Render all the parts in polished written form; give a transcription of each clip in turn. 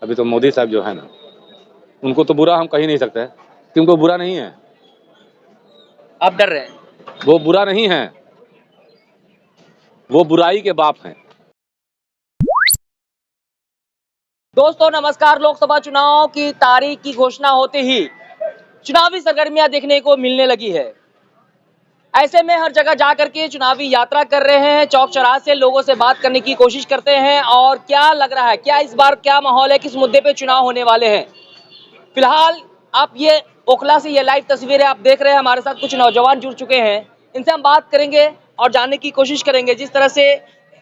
अभी तो मोदी साहब जो है ना, उनको तो बुरा हम कह ही नहीं सकते क्योंकि वो बुरा नहीं है। आप डर रहे हैं? वो बुरा नहीं है, वो बुराई के बाप हैं। दोस्तों नमस्कार। लोकसभा चुनाव की तारीख की घोषणा होते ही चुनावी सरगर्मियां देखने को मिलने लगी है। ऐसे में हर जगह जाकर के चुनावी यात्रा कर रहे हैं, चौक चौराहे से लोगों से बात करने की कोशिश करते हैं। और क्या लग रहा है, क्या इस बार क्या माहौल है, किस मुद्दे पे चुनाव होने वाले हैं? फिलहाल आप ये ओखला से ये लाइव तस्वीरें आप देख रहे हैं। हमारे साथ कुछ नौजवान जुड़ चुके हैं, इनसे हम बात करेंगे और जानने की कोशिश करेंगे। जिस तरह से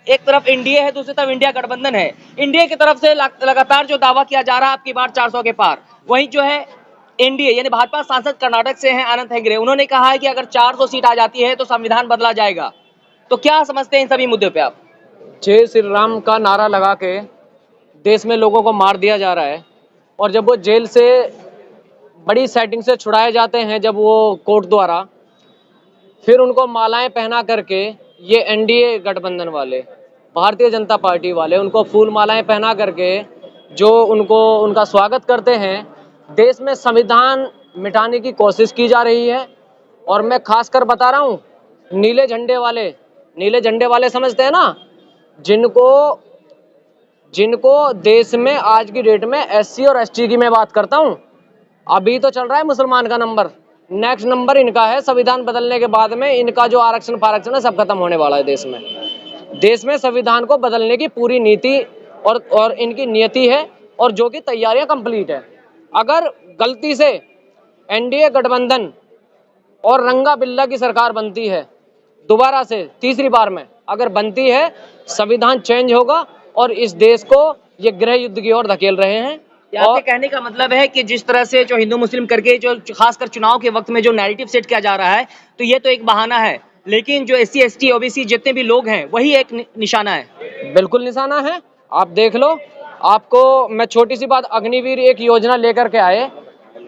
एक तरफ एनडीए है, दूसरी तरफ इंडिया गठबंधन है। एनडीए की तरफ से लगातार जो दावा किया जा रहा है आपकी बार 400 के पार, वहीं जो है एनडीए यानी भाजपा सांसद कर्नाटक से हैं आनंद हेगड़े, उन्होंने कहा है कि अगर 400 सीट आ जाती है तो संविधान बदला जाएगा। तो क्या समझते हैं इन सभी मुद्दों पे आप? जय श्री राम का नारा लगा के देश में लोगों को मार दिया जा रहा है, और जब वो जेल से बड़ी सेटिंग से छुड़ाए जाते हैं, जब वो कोर्ट द्वारा, फिर उनको मालाएं पहना करके ये एनडीए गठबंधन वाले, भारतीय जनता पार्टी वाले, उनको फूल मालाएं पहना करके जो उनको उनका स्वागत करते हैं। देश में संविधान मिटाने की कोशिश की जा रही है। और मैं खासकर बता रहा हूँ, नीले झंडे वाले समझते हैं ना, जिनको देश में आज की डेट में एससी और एसटी की मैं बात करता हूँ। अभी तो चल रहा है मुसलमान का नंबर, नेक्स्ट नंबर इनका है। संविधान बदलने के बाद में इनका जो आरक्षण फारक्षण है सब खत्म होने वाला है। देश में संविधान को बदलने की पूरी नीति और इनकी नियति है, और जो कि तैयारियां कंप्लीट है। अगर गलती से एनडीए गठबंधन और रंगा बिल्ला की सरकार बनती है दोबारा से, तीसरी बार में अगर बनती है, संविधान चेंज होगा और इस देश को ये गृह युद्ध की ओर धकेल रहे हैं। आपके कहने का मतलब है कि जिस तरह से जो हिंदू मुस्लिम करके जो खासकर चुनाव के वक्त में जो नैरेटिव सेट किया जा रहा है, तो ये तो एक बहाना है, लेकिन जो एससी एसटी ओबीसी जितने भी लोग हैं वही एक निशाना है। बिल्कुल निशाना है। आप देख लो, आपको मैं छोटी सी बात, अग्निवीर एक योजना लेकर के आए।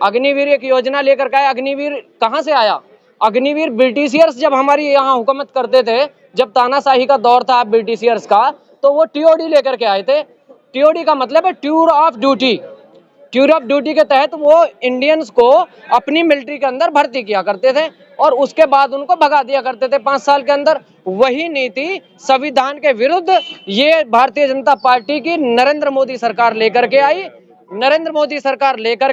अग्निवीर कहाँ से आया? अग्निवीर ब्रिटिशियर्स जब हमारी यहाँ हुकूमत करते थे, जब तानाशाही का दौर था ब्रिटिशियर्स का, तो वो टीओडी लेकर के आए थे। टीओडी का मतलब है टूर ऑफ ड्यूटी के तहत वो इंडियंस को अपनी मिलिट्री के अंदर भर्ती किया करते थे, और उसके बाद उनको भगा दिया करते थे 5 साल के अंदर। वही नीति संविधान के विरुद्ध ये भारतीय जनता पार्टी की नरेंद्र मोदी सरकार लेकर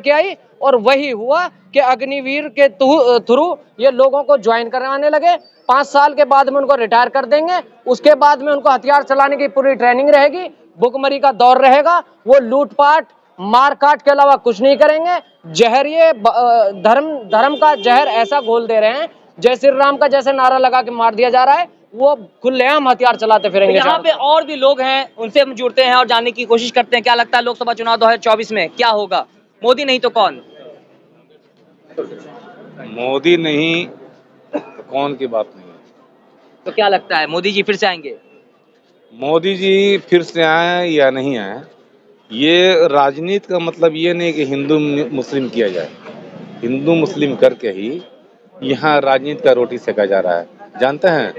के आई, और वही हुआ कि अग्निवीर के थ्रू ये लोगों को ज्वाइन करवाने लगे। 5 साल के बाद में उनको रिटायर कर देंगे, उसके बाद में उनको हथियार चलाने की पूरी ट्रेनिंग रहेगी, भुखमरी का दौर रहेगा, वो लूटपाट मारकाट के अलावा कुछ नहीं करेंगे। जहर, ये धर्म का जहर ऐसा घोल दे रहे हैं, जय श्री राम का जैसे नारा लगा के मार दिया जा रहा है, वो खुलेआम हथियार चलाते फिरेंगे। यहाँ पे और भी लोग हैं, उनसे हम जुड़ते हैं और जानने की कोशिश करते हैं क्या लगता है लोकसभा चुनाव 2024 में क्या होगा। मोदी नहीं तो कौन? मोदी नहीं तो कौन की बात नहीं है। तो क्या लगता है मोदी जी फिर से आएंगे? मोदी जी फिर से आए या नहीं आए, ये राजनीति का मतलब ये नहीं कि हिंदू मुस्लिम किया जाए। हिंदू मुस्लिम करके ही यहाँ राजनीति का रोटी सेका जा रहा है। जानते हैं,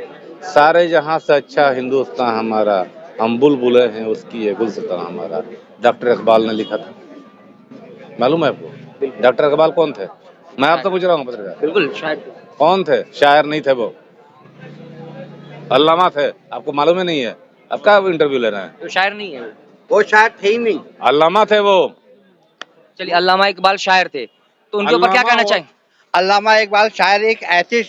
सारे जहाँ से अच्छा हिंदुस्तान हमारा, हम बुलबुलें हैं उसकी ये गुलसितान हमारा, डॉक्टर इकबाल ने लिखा था। मालूम है आपको डॉक्टर इकबाल कौन थे? मैं आपसे पूछ रहा हूँ पत्रकार। बिल्कुल, शायद कौन थे? शायर नहीं थे वो, अल्लामा थे। आपको मालूम ही नहीं है? अब क्या इंटरव्यू ले रहे हैं? तो शायर नहीं है वो, शायद थे ही नहीं, अल्लामा थे वो। चलिए, अल्लामा इकबाल शायर थे, तो उनके ऊपर क्या कहना चाहिए? अल्लामा इकबाल शायर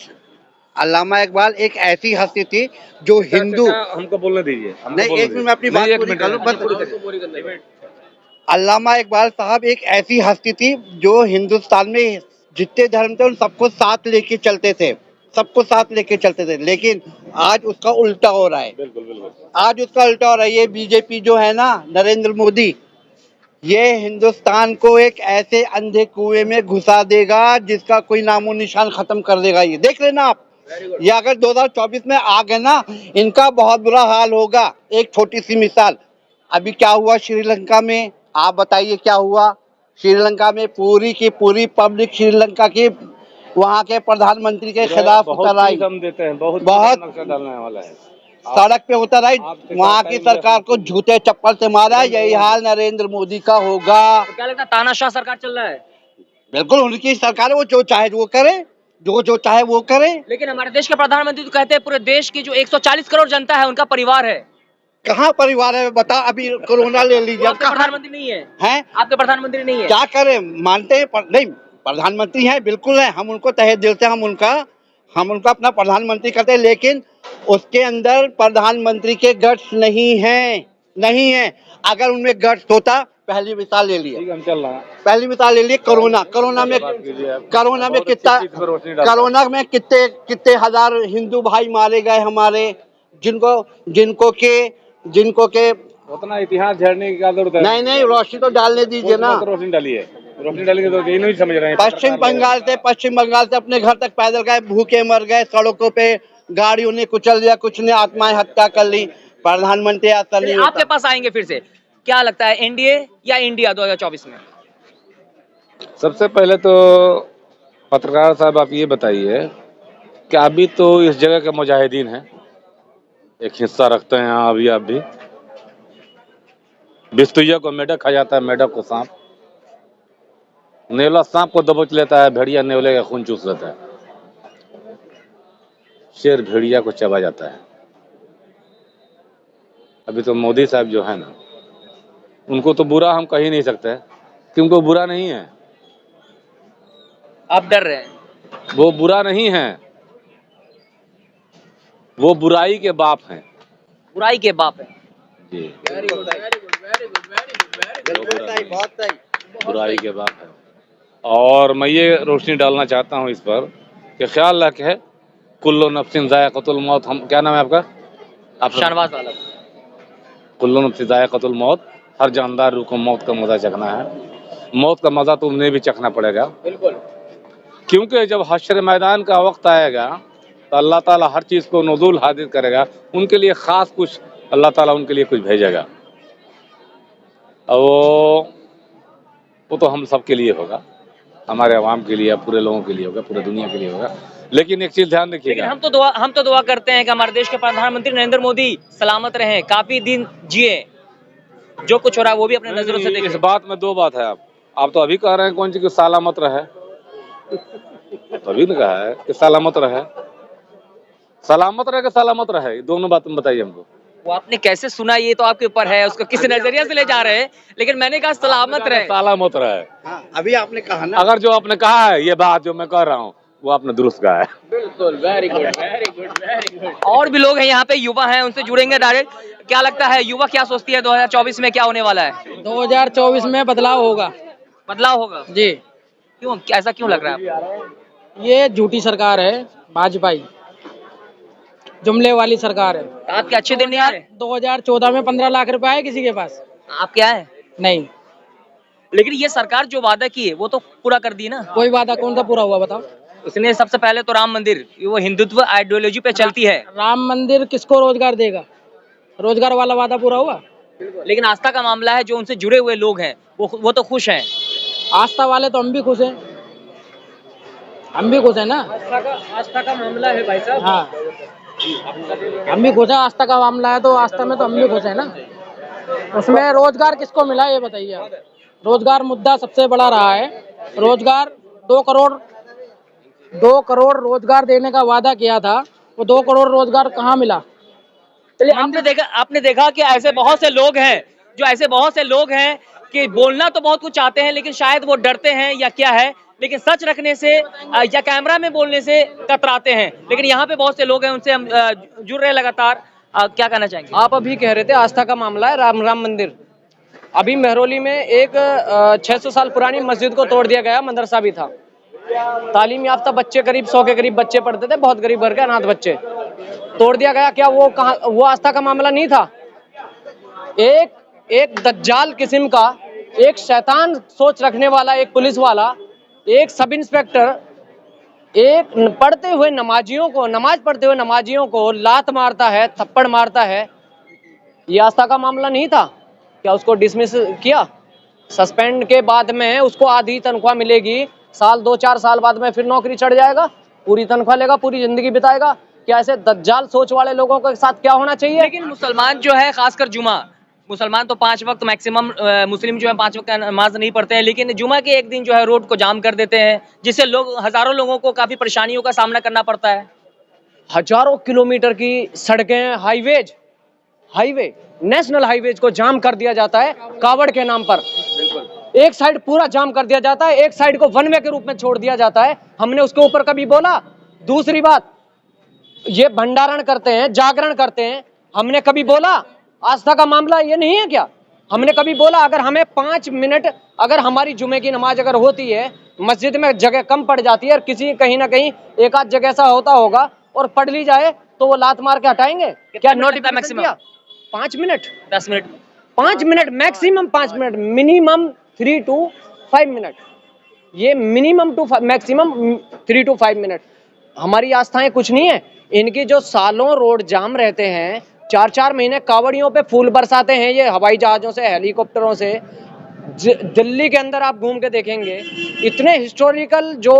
अल्लामा इकबाल एक ऐसी हस्ती थी जो हिंदू, हमको बोलने दीजिए। नहीं, एक मिनट में अपनी बात पूरी कर लूं बस। अल्लामा इकबाल साहब एक ऐसी हस्ती थी जो हिंदुस्तान में जितने धर्म थे उन सबको साथ लेके चलते थे, लेकिन आज उसका उल्टा हो रहा है। आज उसका उल्टा हो रहा है। ये बीजेपी जो है ना, नरेंद्र मोदी, ये हिंदुस्तान को एक ऐसे अंधे कुएं में घुसा देगा जिसका कोई नामो निशान खत्म कर देगा। ये देख लेना आप। ये अगर 2024 में आ गए ना, इनका बहुत बुरा हाल होगा। एक छोटी सी मिसाल, अभी क्या हुआ श्रीलंका में, आप बताइए क्या हुआ श्रीलंका में? पूरी की पूरी पब्लिक श्रीलंका की वहाँ के प्रधानमंत्री के खिलाफ उतर आई। बहुत डालने वाला है। सड़क पे उतर आई, वहाँ की सरकार को जूते चप्पल से मारा। यही हाल नरेंद्र मोदी का होगा। तो क्या लगता है तानाशाह सरकार चल रहा है? बिल्कुल उनकी सरकार है, वो जो चाहे वो करे, जो चाहे वो करे। लेकिन हमारे देश के प्रधानमंत्री तो कहते हैं पूरे देश की जो 140 करोड़ जनता है उनका परिवार है। कहाँ परिवार है बता? अभी कोरोना ले लीजिए, आपके प्रधानमंत्री नहीं है? हैं? आपके प्रधानमंत्री नहीं है? क्या करें, मानते हैं नहीं, प्रधानमंत्री हैं, बिल्कुल है, हम उनको तहे दिल से हम उनका अपना प्रधानमंत्री करते हैं, लेकिन उसके अंदर प्रधानमंत्री के गट्स नहीं है। अगर उनमें गट्स होता, पहली मिसाल ले लिए, हम चल रहा है। पहली मिसाल ले लिए कोरोना में कितने हजार हिंदू भाई मारे गए हमारे, जिनको के उतना इतिहास झेड़ने की क्या जरूरत है? नहीं, रोशनी तो डालने दीजिए ना। रोशनी डालिए, रोशनी डालेंगे तो यही नहीं समझ रहे हैं। पश्चिम बंगाल से अपने घर तक पैदल गए, भूखे मर गए, सड़कों पे गाड़ियों ने कुचल दिया, कुछ ने आत्माएं हत्या कर ली। प्रधानमंत्री ऐसा नहीं आपके होता। पास आएंगे फिर से, क्या लगता है एनडीए या इंडिया 2024 में? सबसे पहले तो पत्रकार साहब आप ये बताइए कि अभी तो इस जगह के मुजाहिदीन हैं, एक हिस्सा रखते हैं यहाँ अभी आप भी। बिस्तुइया को मेढक खा जाता है, मेढक को सांप, नेवला सांप को दबोच लेता है, भेड़िया नेवले का खून चूस लेता है, शेर भेड़िया को चबा जाता है। अभी तो मोदी साहब जो है ना, उनको तो बुरा हम कह ही नहीं सकते कि उनको बुरा नहीं है। आप डर रहे हैं? वो बुरा नहीं है, वो बुराई के बाप हैं। बुराई के बाप है जी, बहुत सही। बुराई के बाप है। और मैं ये रोशनी डालना चाहता हूँ इस पर कि ख्याल रखे, कुल्लू नफ्सिन ज़ायक़तुल मौत। हम, क्या नाम है आपका? आप शाहनवाज वाला। कुल्लू नफ्सिन ज़ायक़तुल मौत, हर जानदार रूह को मौत का मजा चखना है। मौत का मजा तो उन्हें भी चखना पड़ेगा, बिल्कुल। क्योंकि जब हश्र मैदान का वक्त आएगा तो अल्लाह ताला हर चीज़ को नुज़ूल हादिर करेगा, उनके लिए ख़ास कुछ अल्लाह ताला उनके लिए कुछ भेजेगा। और वो तो हम सब के लिए होगा, हमारे अवाम के लिए, पूरे लोगों के लिए होगा, पूरे दुनिया के लिए होगा। लेकिन एक चीज़ ध्यान लेकिन रखिएगा, हम तो दुआ करते हैं कि हमारे देश के प्रधानमंत्री नरेंद्र मोदी सलामत रहें, काफी दिन जिए, जो कुछ हो रहा है वो भी अपने नजरों से इस देखें। बात में दो बात है। आप तो अभी कह रहे हैं कौन सी कि सलामत रहे, तभी ने कहा है कि सलामत रहे, सलामत रहे कि सलामत रहे, ये दोनों बात बताइए हमको। वो आपने कैसे सुना ये तो आपके ऊपर है, उसको किस नजरिया से ले जा रहे हैं, लेकिन मैंने कहा सलामत रहे। सलामत रहे, हाँ, अभी आपने कहा ना। अगर जो आपने कहा है ये बात जो मैं कह रहा हूँ वो आपने दुरुस्त कहा है। बिल्कुल, very good, very good, very good. और भी लोग हैं यहाँ पे, युवा हैं, उनसे जुड़ेंगे डायरेक्ट। क्या लगता है युवा क्या सोचती है 2024 में क्या होने वाला है? 2024 में बदलाव होगा। बदलाव होगा जी, क्यों, ऐसा क्यों लग रहा है आपको? ये झूठी सरकार है, भाजपाई जुमले वाली सरकार है। आपके अच्छे दिन नहीं आ रहे? 2014 में 15 लाख रुपए आए किसी के पास? आप क्या है? नहीं, लेकिन ये सरकार जो वादा की है वो तो पूरा कर दी ना। कोई वादा कौन सा पूरा हुआ बताओ? उसने सबसे पहले तो राम मंदिर, वो हिंदुत्व आइडियोलॉजी पे चलती है। राम मंदिर किसको रोजगार देगा? रोजगार वाला वादा पूरा हुआ? लेकिन आस्था का मामला है, जो उनसे जुड़े हुए लोग हैं वो तो खुश हैं। आस्था वाले तो हम भी खुश हैं, हम भी खुश हैं ना। आस्था का मामला है भाई साहब। हाँ, हम भी खुश हैं, आस्था का मामला है तो आस्था में तो हम भी खुश हैं ना। उसमें रोजगार किसको मिला ये बताइए आप? रोजगार मुद्दा सबसे बड़ा रहा है। रोजगार 2 करोड़ रोजगार देने का वादा किया था, वो 2 करोड़ रोजगार कहाँ मिला? चलिए, आपने देखा कि ऐसे बहुत से लोग हैं कि बोलना तो बहुत कुछ चाहते हैं, लेकिन शायद वो डरते हैं या क्या है, लेकिन सच रखने से या कैमरा में बोलने से कतराते हैं। लेकिन यहाँ पे बहुत से लोग हैं, उनसे हम जुड़ रहे हैं लगातार। क्या कहना चाहेंगे? आप अभी कह रहे थे आस्था का मामला है, राम मंदिर। अभी मेहरौली में एक 600 साल पुरानी मस्जिद को तोड़ दिया गया, मदरसा भी था। तालीम याफ्ता बच्चे, करीब 100 के करीब बच्चे पढ़ते थे, बहुत गरीब घर के अनाथ बच्चे। तोड़ दिया गया, क्या वो आस्था का मामला नहीं था? एक दज्जाल किस्म का, एक शैतान सोच रखने वाला एक पुलिस वाला, एक सब इंस्पेक्टर, एक नमाज पढ़ते हुए नमाजियों को लात मारता है, थप्पड़ मारता है। ये आस्था का मामला नहीं था क्या? उसको डिसमिस किया। सस्पेंड के बाद में उसको आधी तनख्वाह मिलेगी, 2-4 साल बाद में फिर नौकरी चढ़ जाएगा, पूरी तनख्वाह लेगा, पूरी जिंदगी बिताएगा। क्या ऐसे दज्जाल सोच वाले लोगों के साथ क्या होना चाहिए? लेकिन मुसलमान जो है, खासकर जुमा, मुसलमान तो 5 वक्त मैक्सिमम, मुस्लिम जो है 5 वक्त का नमाज नहीं पढ़ते हैं, लेकिन जुमा के एक दिन जो है रोड को जाम कर देते हैं, जिससे लोग, हजारों लोगों को काफी परेशानियों का सामना करना पड़ता है। हजारों किलोमीटर की सड़कें, हाईवे, नेशनल हाईवेज को जाम कर दिया जाता है कावड़ के नाम पर। एक साइड पूरा जाम कर दिया जाता है, एक साइड को वन वे के रूप में छोड़ दिया जाता है। हमने उसके ऊपर कभी बोला? दूसरी बात, ये भंडारण करते हैं, जागरण करते हैं, हमने कभी बोला? आस्था का मामला ये नहीं है क्या? हमने कभी बोला? अगर हमें 5 मिनट, अगर हमारी जुमे की नमाज अगर होती है, मस्जिद में जगह कम पड़ जाती है और किसी कहीं ना कहीं एक आध जगह ऐसा होता होगा और पढ़ ली जाए, तो वो लात मार के हटाएंगे क्या? नोटिफिकेशन मैक्सिमम दिया 5 minute, 10 minute, 5 minute, maximum 5 minute, minimum 3 to 5 minute, ये minimum to maximum 3 to 5 minute. हमारी आस्थाएं कुछ नहीं है, इनकी जो सालों रोड जाम रहते हैं, 4-4 महीने कावड़ियों पे फूल बरसाते हैं ये हवाई जहाजों से, हेलीकॉप्टरों से। दिल्ली के अंदर आप घूम के देखेंगे, इतने हिस्टोरिकल जो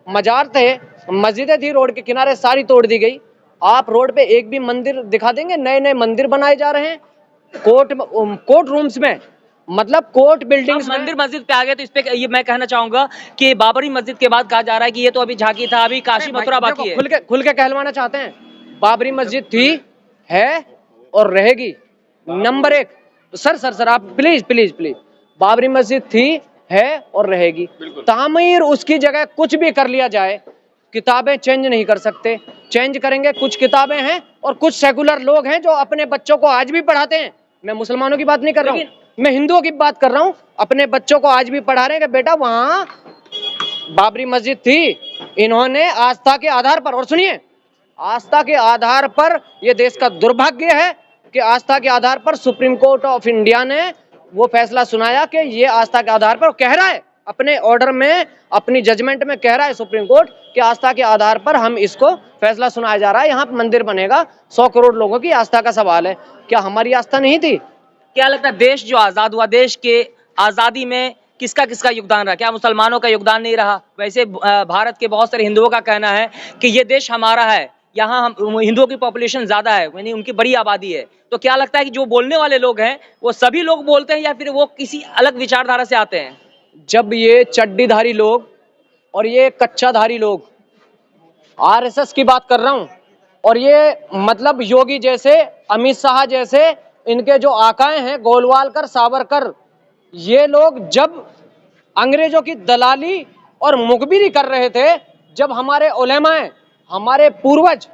मजार थे, मस्जिदें थी रोड के किनारे, सारी तोड़ दी गई। आप रोड पे एक भी मंदिर दिखा देंगे? नए नए मंदिर बनाए जा रहे हैं कोर्ट रूम्स में, मतलब कोर्ट बिल्डिंग्स में। मंदिर मस्जिद पे आ गए तो इस पे ये मैं कहना चाहूंगा कि बाबरी मस्जिद के बाद कहा जा रहा है कि ये तो अभी झांकी था, अभी काशी मथुरा बाकी है। खुल के कहलवाना चाहते हैं, बाबरी मस्जिद थी, है और रहेगी। नंबर 1, सर आप प्लीज, बाबरी मस्जिद थी, है और रहेगी। तामीर उसकी जगह कुछ भी कर लिया जाए, किताबें चेंज नहीं कर सकते। चेंज करेंगे, कुछ किताबें हैं और कुछ सेकुलर लोग हैं जो अपने बच्चों को आज भी पढ़ाते हैं। मैं मुसलमानों की बात नहीं कर रहा हूँ, मैं हिंदुओं की बात कर रहा हूँ। अपने बच्चों को आज भी पढ़ा रहे हैं कि बेटा वहां बाबरी मस्जिद थी। इन्होंने आस्था के आधार पर, और सुनिए, आस्था के आधार पर, यह देश का दुर्भाग्य है कि आस्था के आधार पर सुप्रीम कोर्ट ऑफ इंडिया ने वो फैसला सुनाया कि ये आस्था के आधार पर, कह रहा है अपने ऑर्डर में, अपनी जजमेंट में कह रहा है सुप्रीम कोर्ट कि आस्था के आधार पर हम इसको फैसला सुनाया जा रहा है, यहाँ पर मंदिर बनेगा। 100 करोड़ लोगों की आस्था का सवाल है, क्या हमारी आस्था नहीं थी? क्या लगता है, देश जो आजाद हुआ, देश के आजादी में किसका योगदान रहा? क्या मुसलमानों का योगदान नहीं रहा? वैसे भारत के बहुत सारे हिंदुओं का कहना है कि ये देश हमारा है, यहाँ हम हिंदुओं की पॉपुलेशन ज्यादा है, यानी उनकी बड़ी आबादी है। तो क्या लगता है कि जो बोलने वाले लोग हैं वो सभी लोग बोलते हैं या फिर वो किसी अलग विचारधारा से आते हैं? जब ये चड्डीधारी लोग और ये कच्चाधारी लोग, आरएसएस की बात कर रहा हूं, और ये मतलब योगी जैसे, अमित शाह जैसे, इनके जो आकाएं हैं, गोलवालकर, सावरकर, ये लोग जब अंग्रेजों की दलाली और मुखबिरी कर रहे थे, जब हमारे उलेमाए, हमारे पूर्वज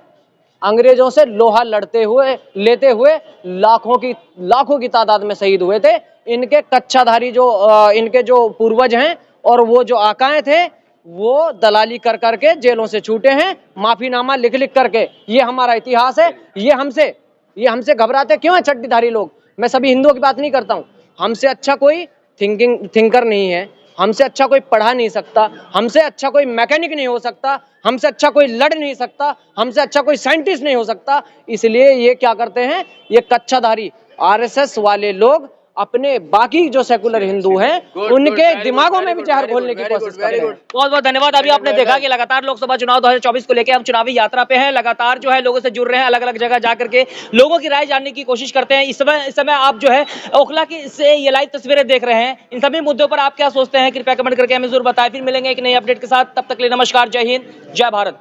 अंग्रेजों से लोहा लेते हुए लाखों की तादाद में शहीद हुए थे, इनके कच्चाधारी जो इनके जो पूर्वज हैं और वो जो आकाएं थे, वो दलाली कर करके जेलों से छूटे हैं, माफीनामा लिख करके। ये हमारा इतिहास है। ये हमसे घबराते क्यों हैं चड्डीधारी लोग? मैं सभी हिंदुओं की बात नहीं करता हूँ। हमसे अच्छा कोई थिंकर नहीं है, हमसे अच्छा कोई पढ़ा नहीं सकता, हमसे अच्छा कोई मैकेनिक नहीं हो सकता, हमसे अच्छा कोई लड़ नहीं सकता, हमसे अच्छा कोई साइंटिस्ट नहीं हो सकता। इसलिए ये क्या करते हैं, ये कच्चाधारी आरएसएस वाले लोग अपने बाकी जो सेकुलर हिंदू हैं उनके दिमागों में भी जहर घोलने की कोशिश कर रहे हैं। बहुत बहुत धन्यवाद। अभी आपने देखा कि लगातार लोकसभा चुनाव 2024 को लेकर हम चुनावी यात्रा पे हैं, लगातार जो है लोगों से जुड़ रहे हैं, अलग अलग जगह जा करके लोगों की राय जानने की कोशिश करते हैं। इस समय आप जो है ओखला की से ये लाइव तस्वीरें देख रहे हैं। इन सभी मुद्दों पर आप क्या सोचते हैं, कृपया कमेंट करके हमें जरूर बताएं। फिर मिलेंगे एक नई अपडेट के साथ, तब तक के लिए नमस्कार, जय हिंद, जय भारत।